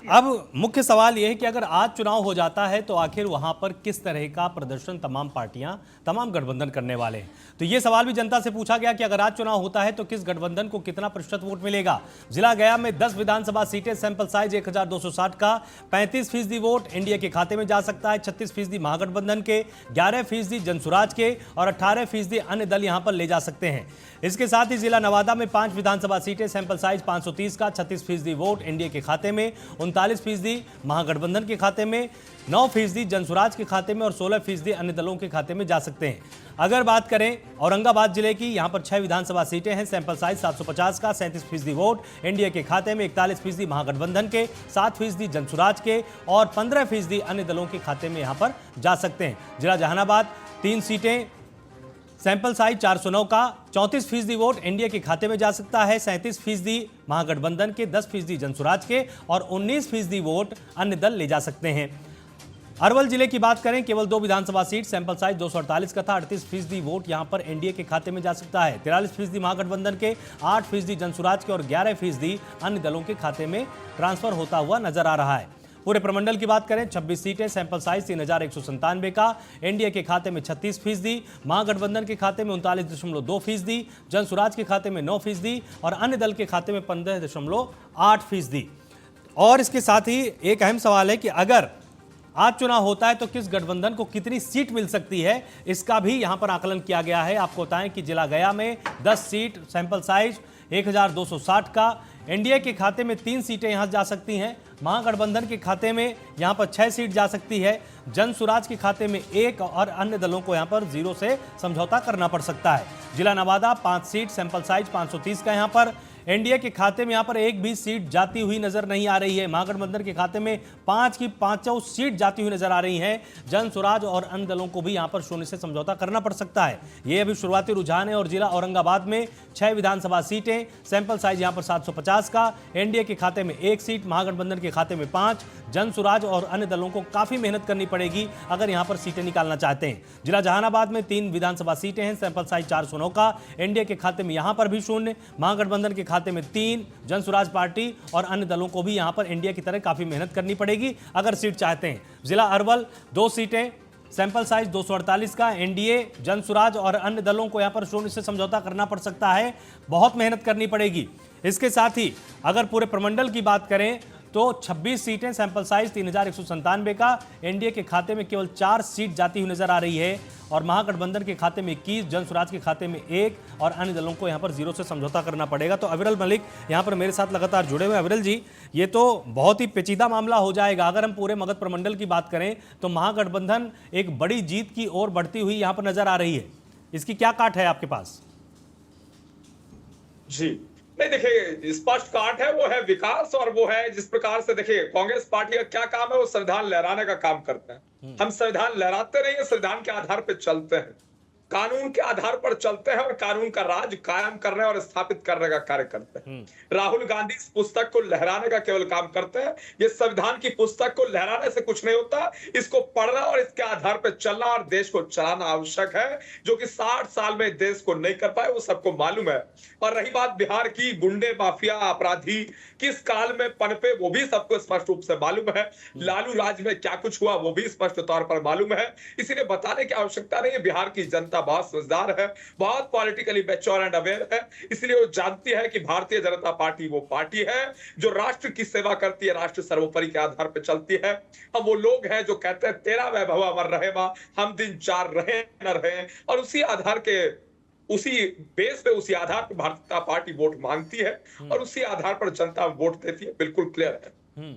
अब मुख्य सवाल यह है कि अगर आज चुनाव हो जाता है तो आखिर वहां पर किस तरह का प्रदर्शन तमाम पार्टियां, तमाम गठबंधन करने वाले हैं। तो यह सवाल भी जनता से पूछा गया कि अगर आज चुनाव होता है तो किस गठबंधन को कितना प्रतिशत वोट मिलेगा। जिला गया में 10 विधानसभा सीटें, सैंपल साइज 1260 का, 35% वोट एनडीए के खाते में जा सकता है, 36% महागठबंधन के, 11% जनसुराज के और 18% अन्य दल यहां पर ले जा सकते हैं। इसके साथ ही जिला नवादा में 5 विधानसभा सीटें, सैंपल साइज 530 का, 36% वोट एनडीए के खाते में, 39% महागठबंधन के खाते में, 9% जनसुराज के खाते में और 16% अन्य दलों के खाते में जा सकते हैं। अगर बात करें औरंगाबाद जिले की, यहां पर 6 विधानसभा सीटें हैं, सैंपल साइज 750 का, 37% वोट एनडीए के खाते में, 41% महागठबंधन के, 7% जनसुराज के और 15% अन्य दलों के खाते में यहां पर जा सकते हैं। जिला जहानाबाद 3 सीटें, सैंपल साइज 409 का, 34% वोट एनडीए के खाते में जा सकता है, 37% महागठबंधन के, 10% जनसुराज के और 19% वोट अन्य दल ले जा सकते हैं। अरवल जिले की बात करें, केवल 2 विधानसभा सीट, सैंपल साइज 248 का था, 38% वोट यहां पर एनडीए के खाते में जा सकता है, 43% महागठबंधन के, 8% जनसुराज के और 11% अन्य दलों के खाते में ट्रांसफर होता हुआ नजर आ रहा है। पूरे प्रमंडल की बात करें, 26 सीटें, सैंपल साइज 3197 का, एनडीए के खाते में 36%, महागठबंधन के खाते में 39.2%, जनसुराज के खाते में 9% और अन्य दल के खाते में 15.8%। और इसके साथ ही एक अहम सवाल है कि अगर आज चुनाव होता है तो किस गठबंधन को कितनी सीट मिल सकती है, इसका भी यहां पर आकलन किया गया है। आपको बताएं कि जिला गया में 10 सीट, सैंपल साइज 1260 का, एनडीए के खाते में 3 सीटें यहां जा सकती हैं, महागठबंधन के खाते में यहां पर 6 सीट जा सकती है, जनसुराज के खाते में 1 और अन्य दलों को यहां पर 0 से समझौता करना पड़ सकता है। जिला नवादा 5 सीट, सैंपल साइज 530 का, यहां पर एनडीए के खाते में यहां पर एक भी सीट जाती हुई नजर नहीं आ रही है, महागठबंधन के खाते में 5 की 5 सीट जाती हुई नजर आ रही हैं, जनसुराज और अन्य दलों को भी यहां पर शून्य से समझौता करना पड़ सकता है। ये अभी शुरुआती रुझान है। और जिला औरंगाबाद में 6 विधानसभा सीटें, सैंपल साइज यहां पर 750 का, एनडीए के खाते में 1 सीट, महागठबंधन के खाते में 5, जनसुराज और अन्य दलों को काफी मेहनत करनी पड़ेगी अगर यहां पर सीटें निकालना चाहते हैं। जिला जहानाबाद में 3 विधानसभा सीटें हैं, सैंपल साइज 409 का, एनडीए के खाते में यहां पर भी 0, महागठबंधन के खाते में 3, जनसुराज पार्टी और अन्य दलों को भी यहां पर इंडिया की तरह काफी मेहनत करनी पड़ेगी अगर सीट चाहते हैं। जिला अरवल 2 सीटें, सैंपल साइज 248 का, एनडीए, जनसुराज और अन्य दलों को यहां पर शून्य से समझौता करना पड़ सकता है, बहुत मेहनत करनी पड़ेगी। इसके साथ ही अगर पूरे प्रमंडल की बात करें तो 26 सीटें, सैंपल साइज 3197 का, एनडीए के खाते में केवल 4 सीट जाती हुई नजर आ रही है और महागठबंधन के खाते में 21, जनसुराज के खाते में 1 और अन्य दलों को यहां पर 0 से समझौता करना पड़ेगा। तो अविरल मलिक यहां पर मेरे साथ लगातार जुड़े हुए। अविरल जी, ये तो बहुत ही पेचीदा मामला हो जाएगा। अगर हम पूरे मगध प्रमंडल की बात करें तो महागठबंधन एक बड़ी जीत की ओर बढ़ती हुई यहां पर नजर आ रही है, इसकी क्या काट है आपके पास? जी नहीं, देखिए स्पष्ट काट है, वो है विकास और वो है जिस प्रकार से देखिए कांग्रेस पार्टी का क्या काम है, वो संविधान लहराने का काम करते हैं। हम संविधान लहराते नहीं है, संविधान के आधार पर चलते हैं, कानून के आधार पर चलते हैं और कानून का राज कायम करने और स्थापित करने का कार्य करते हैं। राहुल गांधी इस पुस्तक को लहराने का केवल काम करते हैं। ये संविधान की पुस्तक को लहराने से कुछ नहीं होता, इसको पढ़ना और इसके आधार पर चलना और देश को चलाना आवश्यक है, जो कि 60 साल में देश को नहीं कर पाए, वो सबको मालूम है। और रही बात बिहार की, गुंडे माफिया अपराधी किस काल में पनपे, वो भी सबको स्पष्ट रूप से मालूम है। लालू राज में क्या कुछ हुआ वो भी स्पष्ट तौर पर मालूम है। इसीलिए बताने की आवश्यकता नहीं है। बिहार की जनता बहुत समझदार है, बहुत पॉलिटिकली मैच्योर एंड अवेयर है, इसलिए वो जानती है कि भारतीय जनता पार्टी वो पार्टी है जो राष्ट्र की सेवा करती है, राष्ट्र सर्वोपरि के आधार पर चलती है। हम वो लोग हैं जो कहते हैं तेरा वैभव अमर रहे मां, हम दिन 4 रहे न रहे, और उसी आधार के, उसी बेस पे, उसी आधार पर भारतीय जनता पार्टी वोट मांगती है और उसी आधार पर जनता वोट देती है। बिल्कुल क्लियर है।